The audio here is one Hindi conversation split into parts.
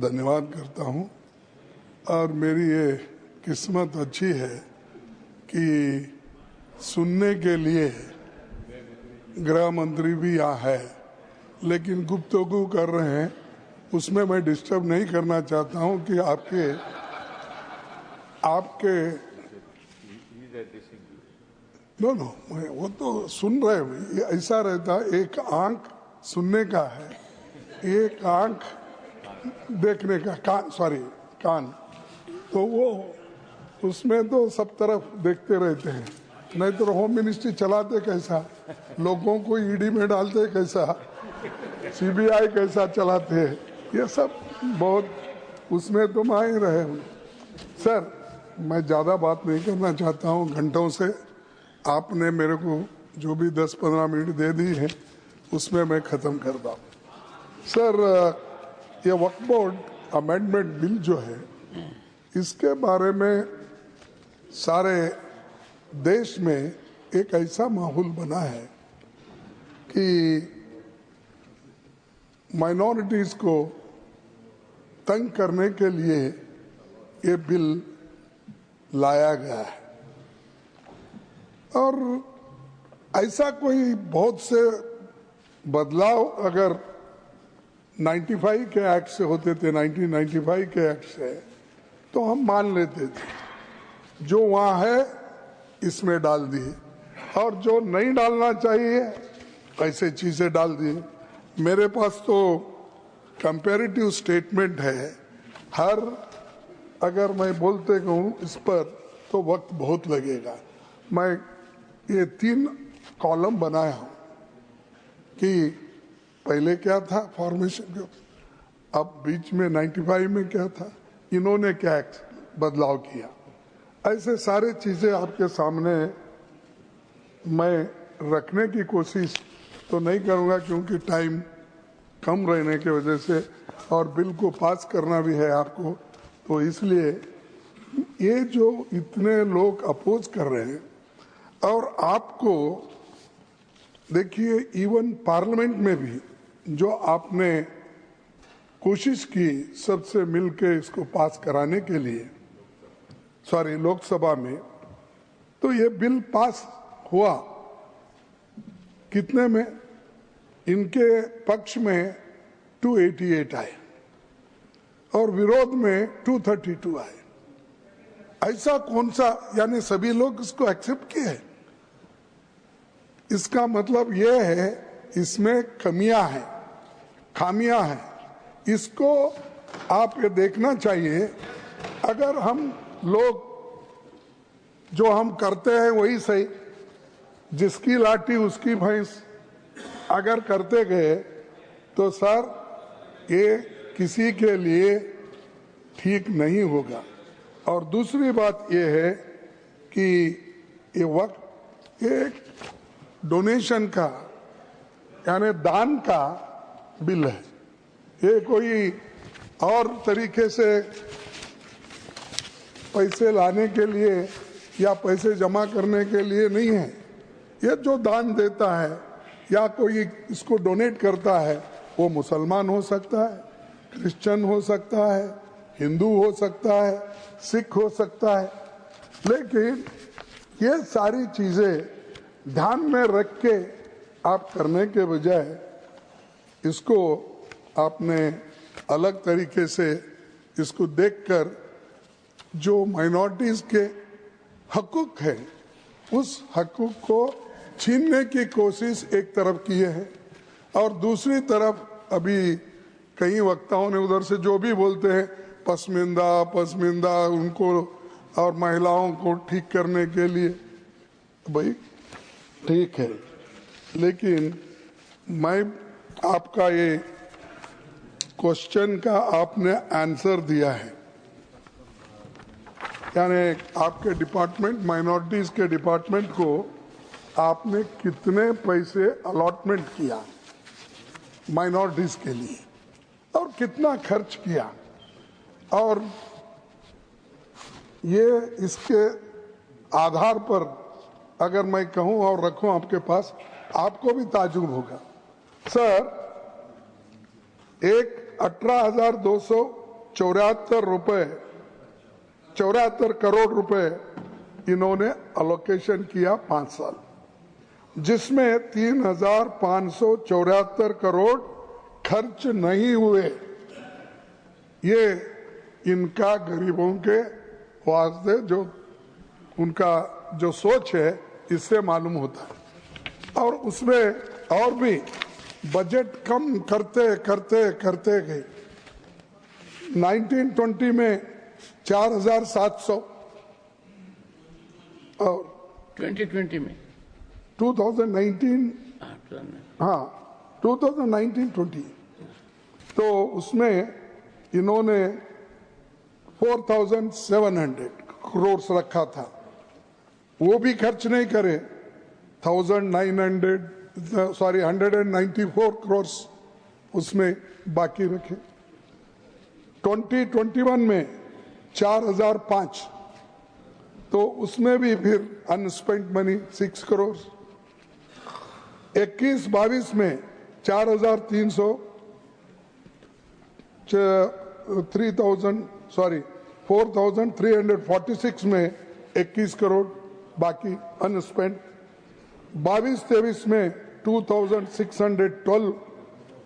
धन्यवाद करता हूं और मेरी ये किस्मत अच्छी है कि सुनने के लिए गृह मंत्री भी यहाँ है, लेकिन गुफ्तगू कर रहे हैं, उसमें मैं डिस्टर्ब नहीं करना चाहता हूं कि आपके नो वो तो सुन रहे हैं। ऐसा रहता, एक आंख सुनने का है, एक आंख देखने का, कान, तो वो उसमें तो सब तरफ देखते रहते हैं। नहीं तो होम मिनिस्ट्री चलाते कैसा, लोगों को ईडी में डालते कैसा, सीबीआई कैसा चलाते हैं, ये सब बहुत उसमें तो माहिर रहे। सर, मैं ज़्यादा बात नहीं करना चाहता हूँ, घंटों से आपने मेरे को जो भी 10-15 मिनट दे दी है उसमें मैं ख़त्म करता हूँ। सर, ये वक्फ बोर्ड अमेंडमेंट बिल जो है, इसके बारे में सारे देश में एक ऐसा माहौल बना है कि माइनॉरिटीज को तंग करने के लिए ये बिल लाया गया है। और ऐसा कोई बहुत से बदलाव अगर 95 के एक्ट से होते थे, 1995 के एक्ट से, तो हम मान लेते थे। जो वहाँ है इसमें डाल दिए, और जो नहीं डालना चाहिए ऐसे चीजें डाल दिए। मेरे पास तो कंपैरेटिव स्टेटमेंट है, हर अगर मैं बोलते कहूँ इस पर तो वक्त बहुत लगेगा। मैं ये 3 कॉलम बनाया हूँ कि पहले क्या था फॉर्मेशन, अब बीच में 95 में क्या था, इन्होंने क्या बदलाव किया, ऐसे सारे चीजें आपके सामने मैं रखने की कोशिश तो नहीं करूंगा, क्योंकि टाइम कम रहने की वजह से, और बिल को पास करना भी है आपको, तो इसलिए ये जो इतने लोग अपोज कर रहे हैं, और आपको देखिए इवन पार्लियामेंट में भी जो आपने कोशिश की सबसे मिलके इसको पास कराने के लिए, लोकसभा में, तो ये बिल पास हुआ कितने में, इनके पक्ष में 288 आए और विरोध में 232 आए। ऐसा कौन सा, यानी सभी लोग इसको एक्सेप्ट किए। इसका मतलब ये है इसमें कमियां हैं, खामियां हैं, इसको आप ये देखना चाहिए। अगर हम लोग जो हम करते हैं वही सही, जिसकी लाठी उसकी भैंस अगर करते गए तो सर ये किसी के लिए ठीक नहीं होगा। और दूसरी बात ये है कि ये वक्त एक डोनेशन का, यानी दान का बिल है, ये कोई और तरीके से पैसे लाने के लिए या पैसे जमा करने के लिए नहीं है। ये जो दान देता है या कोई इसको डोनेट करता है, वो मुसलमान हो सकता है, क्रिश्चियन हो सकता है, हिंदू हो सकता है, सिख हो सकता है, लेकिन ये सारी चीजें ध्यान में रख के आप करने के बजाय इसको आपने अलग तरीके से इसको देखकर जो माइनॉरिटीज के हकूक है उस हकूक को छीनने की कोशिश एक तरफ की है, और दूसरी तरफ अभी कई वक्ताओं ने उधर से जो भी बोलते हैं पसमिंदा उनको और महिलाओं को ठीक करने के लिए, भाई ठीक है, लेकिन मैं आपका ये क्वेश्चन का आपने आंसर दिया है, यानी आपके डिपार्टमेंट, माइनॉरिटीज के डिपार्टमेंट को आपने कितने पैसे अलॉटमेंट किया माइनॉरिटीज के लिए और कितना खर्च किया, और ये इसके आधार पर अगर मैं कहूं और रखूं आपके पास, आपको भी ताजुब होगा। सर, एक 18,200 74 करोड़ रुपए इन्होंने अलोकेशन किया 5 साल, जिसमें 3,574 करोड़ खर्च नहीं हुए। ये इनका गरीबों के वास्ते जो उनका जो सोच है इससे मालूम होता है। और उसमें और भी बजट कम करते करते करते गए। 1920 में 4,700 और 2020 में 2019 2019-20 तो उसमें इन्होंने 4,700 करोड़ रखा था, वो भी खर्च नहीं करे। 194 करोड़ उसमें बाकी रखे। 2021 में 4,005 तो उसमें भी फिर अनस्पेंट मनी 6 करोड़। 21-22 में 4,346 में 21 करोड़ बाकी अनस्पेंट। 22-23 में 2,612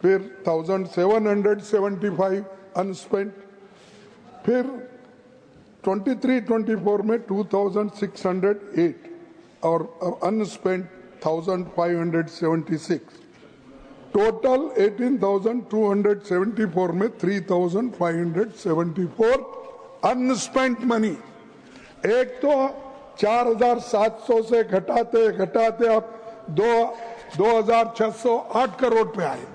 फिर 1,775 अनस्पेंट। फिर 23-24 में 2,608 और अनस्पेंट 1,576। टोटल 18,274 में 3,574 अनस्पेंट मनी। एक तो 4,700 से घटाते घटाते अब 2,608 करोड़ पे आए।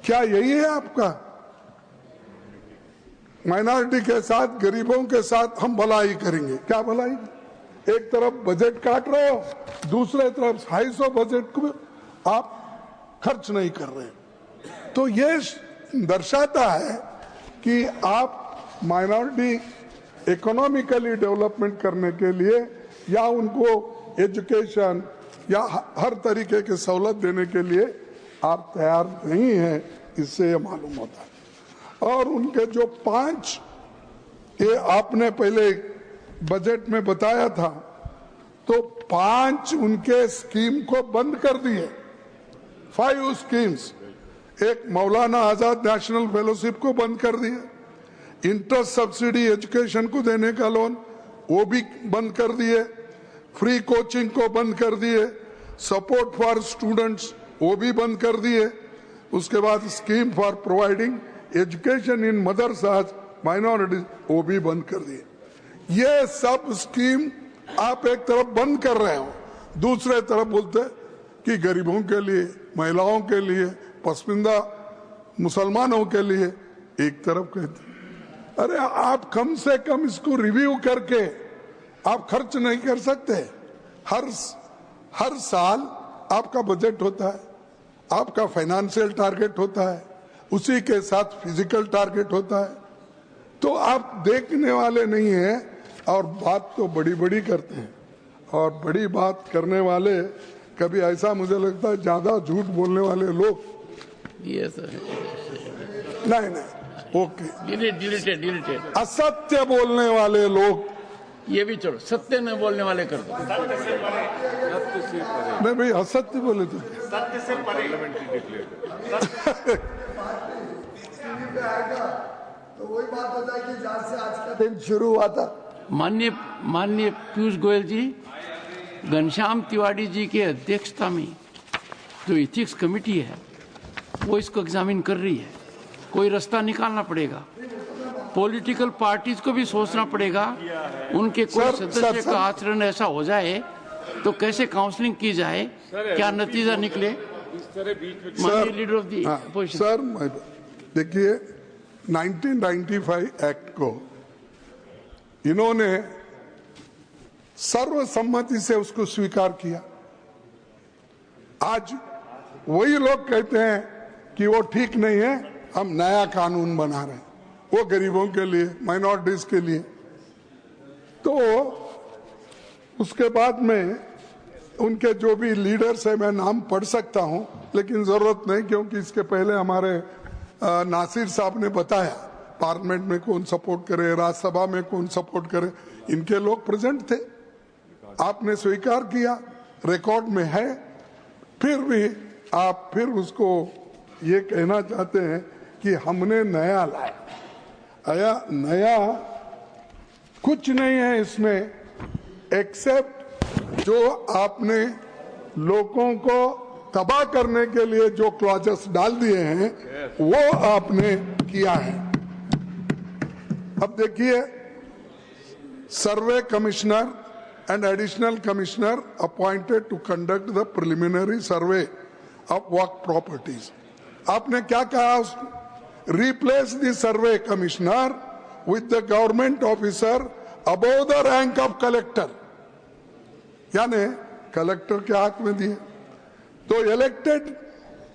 क्या यही है आपका? माइनॉरिटी के साथ, गरीबों के साथ हम भलाई करेंगे? क्या भलाई? एक तरफ बजट काट रहे हो, दूसरे तरफ 250 बजट को आप खर्च नहीं कर रहे। तो ये दर्शाता है कि आप माइनॉरिटी इकोनॉमिकली डेवलपमेंट करने के लिए या उनको एजुकेशन या हर तरीके की सहूलत देने के लिए आप तैयार नहीं हैं, इससे ये मालूम होता है। और उनके जो 5 ये आपने पहले बजट में बताया था, तो 5 उनके स्कीम को बंद कर दिए। 5 स्कीम्स, एक मौलाना आजाद नेशनल फेलोशिप को बंद कर दिया, इंटरेस्ट सब्सिडी एजुकेशन को देने का लोन वो भी बंद कर दिए, फ्री कोचिंग को बंद कर दिए, सपोर्ट फॉर स्टूडेंट्स वो भी बंद कर दिए। उसके बाद scheme for providing education in मदरसाज minorities वो भी बंद कर दिए। ये सब स्कीम आप एक तरफ बंद कर रहे हो, दूसरे तरफ बोलते कि गरीबों के लिए, महिलाओं के लिए, पसमानदा मुसलमानों के लिए एक तरफ कहते। अरे आप कम से कम इसको रिव्यू करके आप खर्च नहीं कर सकते? हर साल आपका बजट होता है, आपका फाइनेंशियल टारगेट होता है, उसी के साथ फिजिकल टारगेट होता है। तो आप देखने वाले नहीं हैं और बात तो बड़ी बड़ी करते हैं। और बड़ी बात करने वाले कभी ऐसा मुझे लगता है ज्यादा झूठ बोलने वाले लोग। नहीं, ओके, डिलीटेड। असत्य बोलने वाले लोग, ये भी छोड़ो, सत्य न बोलने वाले कर दो। नहीं भाई, असत्य बोले तो सत्य से तो वही बात होता है कि जहाँ से आज का दिन शुरू हुआ था। माननीय पीयूष गोयल जी, घनश्याम तिवारी जी के अध्यक्षता में जो इथिक्स कमेटी है वो इसको एग्जामिन कर रही है। कोई रास्ता निकालना पड़ेगा, पॉलिटिकल पार्टीज को भी सोचना पड़ेगा। उनके कोई सदस्य का आचरण ऐसा हो जाए तो कैसे काउंसलिंग की जाए, क्या नतीजा निकले। माननीय leader of the opposition. Sir देखिए, 1995 एक्ट को इन्होंने सर्वसम्मति से उसको स्वीकार किया। आज वही लोग कहते हैं कि वो ठीक नहीं है, हम नया कानून बना रहे हैं, वो गरीबों के लिए, माइनॉरिटीज के लिए। तो उसके बाद में उनके जो भी लीडर्स है, मैं नाम पढ़ सकता हूं, लेकिन जरूरत नहीं, क्योंकि इसके पहले हमारे नासिर साहब ने बताया पार्लियामेंट में कौन सपोर्ट करे, राज्यसभा में कौन सपोर्ट करे, इनके लोग प्रेजेंट थे। आपने स्वीकार किया, रिकॉर्ड में है, फिर भी आप फिर उसको ये कहना चाहते हैं कि हमने नया लाया। नया कुछ नहीं है इसमें, एक्सेप्ट जो आपने लोगों को तबाह करने के लिए जो क्लॉजेस डाल दिए हैं वो आपने किया है। अब देखिए, सर्वे commissioner and additional commissioner appointed to conduct the preliminary survey of work properties. आपने क्या कहा? Replace the survey commissioner with the government officer above the rank of collector. यानी कलेक्टर के हाथ में दिए। तो इलेक्टेड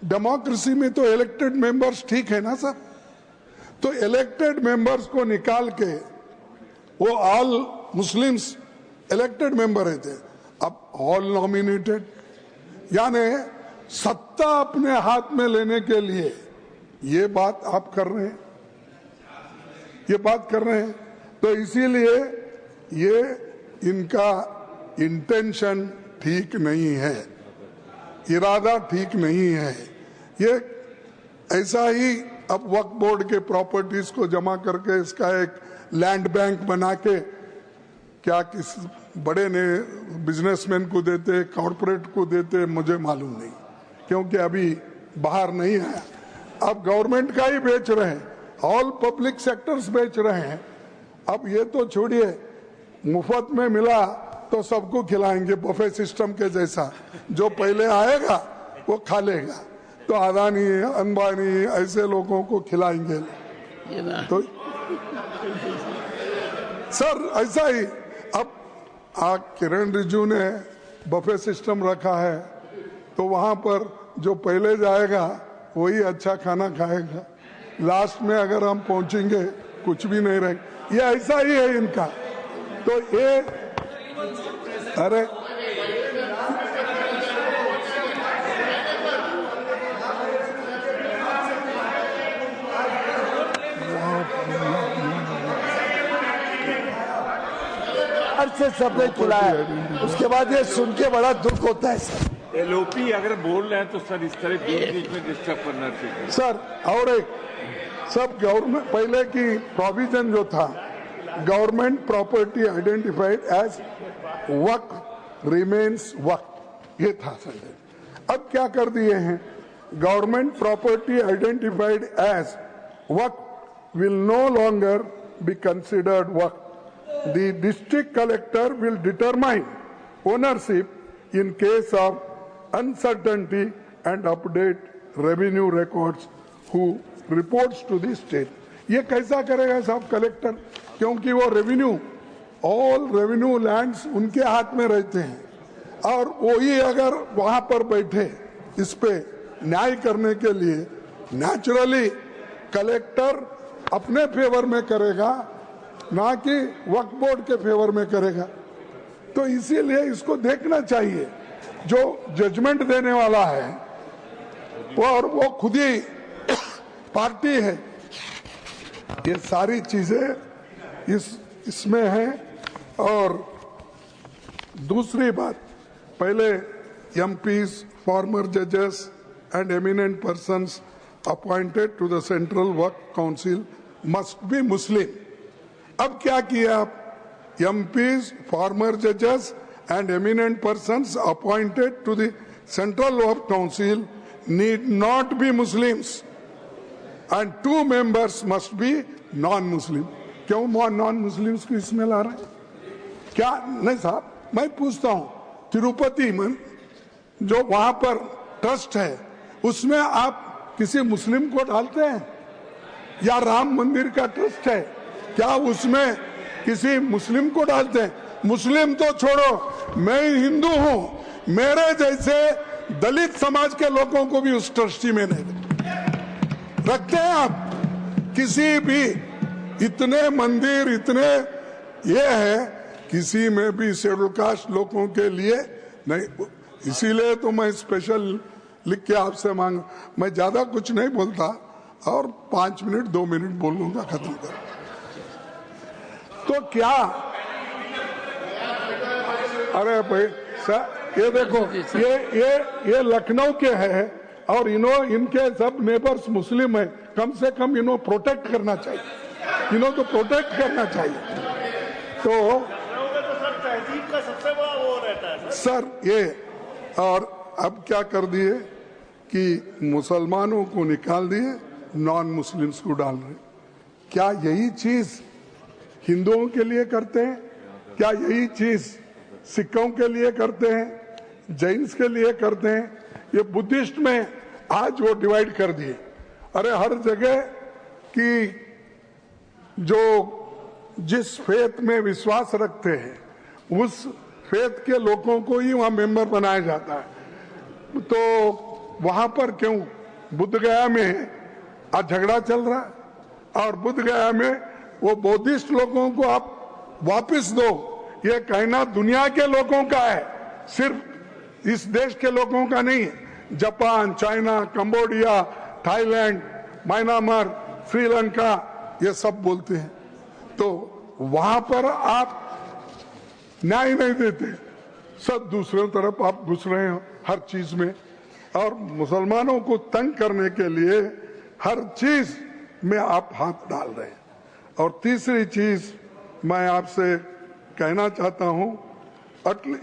डेमोक्रेसी में तो इलेक्टेड मेंबर्स ठीक है ना सब? तो इलेक्टेड मेंबर्स को निकाल के वो ऑल मुस्लिम्स इलेक्टेड मेंबर थे, अब ऑल नॉमिनेटेड, यानी सत्ता अपने हाथ में लेने के लिए ये बात आप कर रहे हैं, ये बात कर रहे हैं। तो इसीलिए ये इनका इंटेंशन ठीक नहीं है, इरादा ठीक नहीं है। ये ऐसा ही अब वक्फ बोर्ड के प्रॉपर्टीज को जमा करके इसका एक लैंड बैंक बना के क्या किस बड़े ने बिजनेसमैन को देते, कॉर्पोरेट को देते, मुझे मालूम नहीं, क्योंकि अभी बाहर नहीं आया। अब गवर्नमेंट का ही बेच रहे हैं, ऑल पब्लिक सेक्टर्स बेच रहे हैं। अब ये तो छोड़िए, मुफ्त में मिला तो सबको खिलाएंगे बफे सिस्टम के जैसा, जो पहले आएगा वो खा लेगा। तो अदानी, अंबानी ऐसे लोगों को खिलाएंगे। तो सर ऐसा ही अब किरण रिजिजू ने बफे सिस्टम रखा है, तो वहां पर जो पहले जाएगा वही अच्छा खाना खाएगा। लास्ट में अगर हम पहुंचेंगे कुछ भी नहीं रहेगा। ये ऐसा ही है इनका। तो ये अरे से सबने खिलाया, उसके बाद ये सुन के बड़ा दुख होता है सर। एलओपी अगर बोल रहे हैं तो सर इस तरह बीच में डिस्टर्ब करना चाहिए सर। और एक सब गवर्नमेंट पहले की प्रोविजन जो था, government property identified as waqf remains waqf, ये था सर। अब क्या कर दिए हैं, government property identified as waqf will no longer be considered waqf. The district collector will determine ownership in case of uncertainty and update revenue records who reports to the state. ये कैसा करेगा साहब कलेक्टर, क्योंकि वो रेवेन्यू, ऑल रेवेन्यू लैंड्स उनके हाथ में रहते हैं। और वही अगर वहां पर बैठे इस पे न्याय करने के लिए, नेचुरली कलेक्टर अपने फेवर में करेगा, ना कि वक्फ बोर्ड के फेवर में करेगा। तो इसीलिए इसको देखना चाहिए, जो जजमेंट देने वाला है और वो खुद ही पार्टी है। ये सारी चीजें इसमें है। और दूसरी बात, पहले एमपीज, फॉर्मर जजेस and eminent persons appointed to the Central Waqf Council must be Muslim. अब क्या किया आप, MPs, former judges and eminent persons appointed to the Central Waqf Council need not be Muslims and 2 members must be non-Muslim। क्यों non-Muslims को इसमें ला रहे हैं? क्या नहीं साहब, मैं पूछता हूँ, तिरुपति में जो वहां पर ट्रस्ट है उसमें आप किसी मुस्लिम को डालते हैं? या राम मंदिर का ट्रस्ट है, क्या उसमें किसी मुस्लिम को डालते हैं? मुस्लिम तो छोड़ो, मैं हिंदू हूं, मेरे जैसे दलित समाज के लोगों को भी उस ट्रस्टी में नहीं रखते हैं आप। किसी भी इतने मंदिर, इतने ये है, किसी में भी शेड्यूल कास्ट लोगों के लिए नहीं। इसीलिए तो मैं स्पेशल लिख के आपसे मांग, मैं ज्यादा कुछ नहीं बोलता, और 5 मिनट 2 मिनट बोल लूंगा, खत्म कर। तो क्या, अरे भाई सर ये देखो, ये लखनऊ के हैं और इनके सब नेबर्स मुस्लिम है, कम से कम प्रोटेक्ट करना चाहिए, तो प्रोटेक्ट करना चाहिए। तो सर तहजीब का सबसे बड़ा वो रहता है सर ये, और अब क्या कर दिए कि मुसलमानों को निकाल दिए, नॉन मुस्लिम्स को डाल रहे। क्या यही चीज हिंदुओं के लिए करते हैं? क्या यही चीज सिखों के लिए करते हैं, जैन्स के लिए करते हैं? ये बुद्धिस्ट में आज वो डिवाइड कर दिए। अरे हर जगह की जो जिस फेथ में विश्वास रखते हैं उस फेथ के लोगों को ही वहां मेंबर बनाया जाता है। तो वहां पर क्यों बुद्ध गया में आज झगड़ा चल रहा है, और बुद्ध गया में वो बौद्धिस्ट लोगों को आप वापस दो, ये कहना दुनिया के लोगों का है, सिर्फ इस देश के लोगों का नहीं है। Japan, China, Cambodia, Thailand, Myanmar, Sri Lanka, ये सब बोलते हैं। तो वहां पर आप न्याय नहीं देते, सब दूसरी तरफ आप घुस रहे हैं हर चीज में, और मुसलमानों को तंग करने के लिए हर चीज में आप हाथ डाल रहे हैं। और तीसरी चीज मैं आपसे कहना चाहता हूं,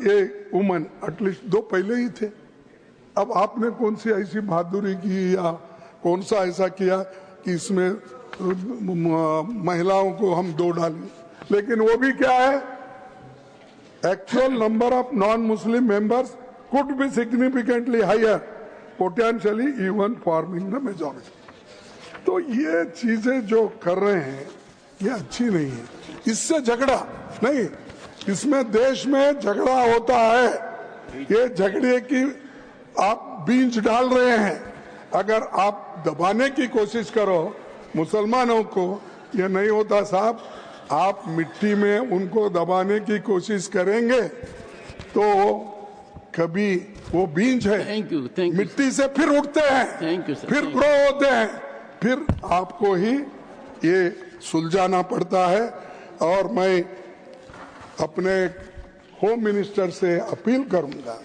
ये वुमन एटलीस्ट 2 पहले ही थे, अब आपने कौन सी ऐसी बहादुरी की या कौन सा ऐसा किया कि इसमें महिलाओं को हम 2 डालें? लेकिन वो भी क्या है, actual number of non Muslim members could be significantly higher, potentially even forming the majority. तो ये चीजें जो कर रहे हैं ये अच्छी नहीं है। इससे झगड़ा नहीं, इसमें देश में झगड़ा होता है, ये झगड़े की आप बीज डाल रहे हैं। अगर आप दबाने की कोशिश करो मुसलमानों को, ये नहीं होता साहब। आप मिट्टी में उनको दबाने की कोशिश करेंगे तो कभी वो बीज है, थैंक यू मिट्टी से फिर उठते हैं, थैंक यू सर, फिर ग्रो होते हैं, फिर आपको ही ये सुलझाना पड़ता है। और मैं अपने होम मिनिस्टर से अपील करूंगा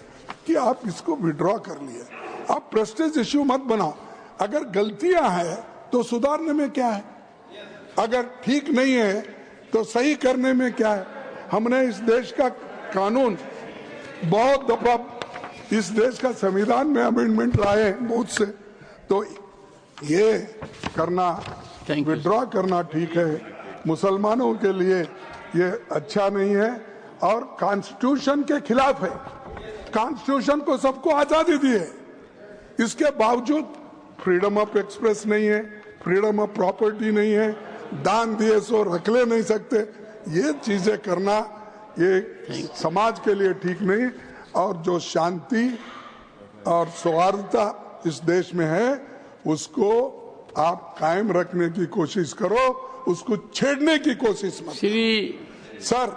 कि आप इसको विड्रॉ कर लिए, आप प्रेस्टीज इश्यू मत बनाओ। अगर गलतियां हैं तो सुधारने में क्या है, अगर ठीक नहीं है तो सही करने में क्या है। हमने इस देश का कानून बहुत दफा, इस देश का संविधान में अमेंडमेंट लाए बहुत से, तो ये करना, विड्रॉ करना ठीक है, मुसलमानों के लिए ये अच्छा नहीं है और कॉन्स्टिट्यूशन के खिलाफ है। कॉन्स्टिट्यूशन को सबको आजादी दी है, इसके बावजूद फ्रीडम ऑफ एक्सप्रेस नहीं है, फ्रीडम ऑफ प्रॉपर्टी नहीं है, दान दिए सो रख ले नहीं सकते। ये चीजें करना ये समाज के लिए ठीक नहीं। और जो शांति और सौहार्दता इस देश में है उसको आप कायम रखने की कोशिश करो, उसको छेड़ने की कोशिश मत। सर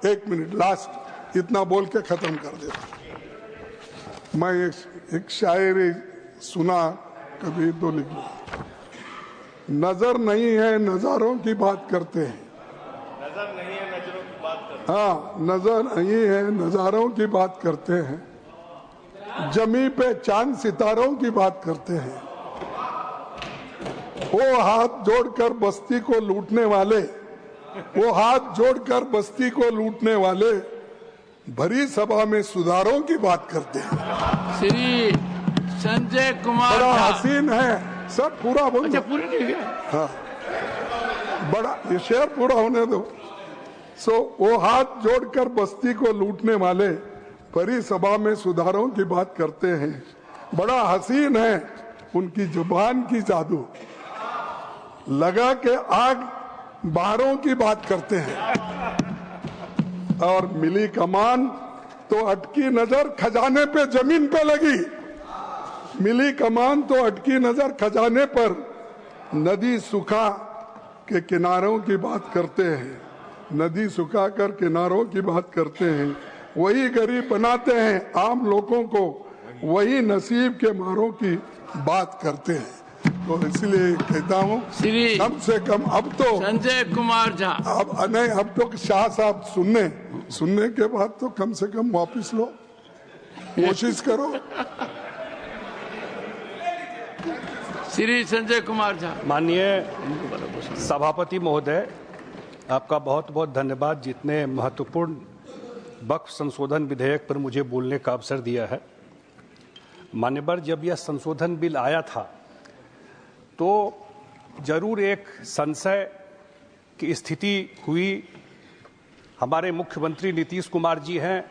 1 मिनट लास्ट, इतना बोल के खत्म कर देता। मैं एक शायरी सुना, कभी तो लिख लो। नजर नहीं है नजारों की बात करते हैं, नजर नहीं है नजरों की बात करते हैं। हाँ, नजर नहीं है नजारों की बात करते हैं, जमी पे चांद सितारों की बात करते हैं। वो हाथ जोड़कर बस्ती को लूटने वाले, वो हाथ जोड़कर बस्ती को लूटने वाले भरी सभा में सुधारों की बात करते हैं। श्री संजय कुमार बड़ा हसीन है, सब पूरा बोल। अच्छा पूरा नहीं गया? हाँ, बड़ा, ये शेर पूरा होने दो। वो हाथ जोड़कर बस्ती को लूटने वाले भरी सभा में सुधारों की बात करते हैं। बड़ा हसीन है उनकी जुबान की जादू, लगा के आग बाहरों की बात करते हैं। और मिली कमान तो अटकी नजर खजाने पे, जमीन पे लगी। मिली कमान तो अटकी नजर खजाने पर, नदी सुखा के किनारों की बात करते हैं। नदी सुखा कर किनारों की बात करते हैं। वही गरीब बनाते हैं आम लोगों को, वही नसीब के मारों की बात करते हैं। तो इसलिए कहता हूँ श्री कम से कम अब तो संजय कुमार झा, अब नहीं, अब तो शाह साहब सुनने के बाद तो कम से कम वापस लो, कोशिश करो। श्री संजय कुमार झा। माननीय सभापति महोदय, आपका बहुत बहुत धन्यवाद जितने महत्वपूर्ण वक्फ संशोधन विधेयक पर मुझे बोलने का अवसर दिया है। मान्यवर, जब यह संशोधन बिल आया था तो जरूर एक संशय की स्थिति हुई। हमारे मुख्यमंत्री नीतीश कुमार जी हैं,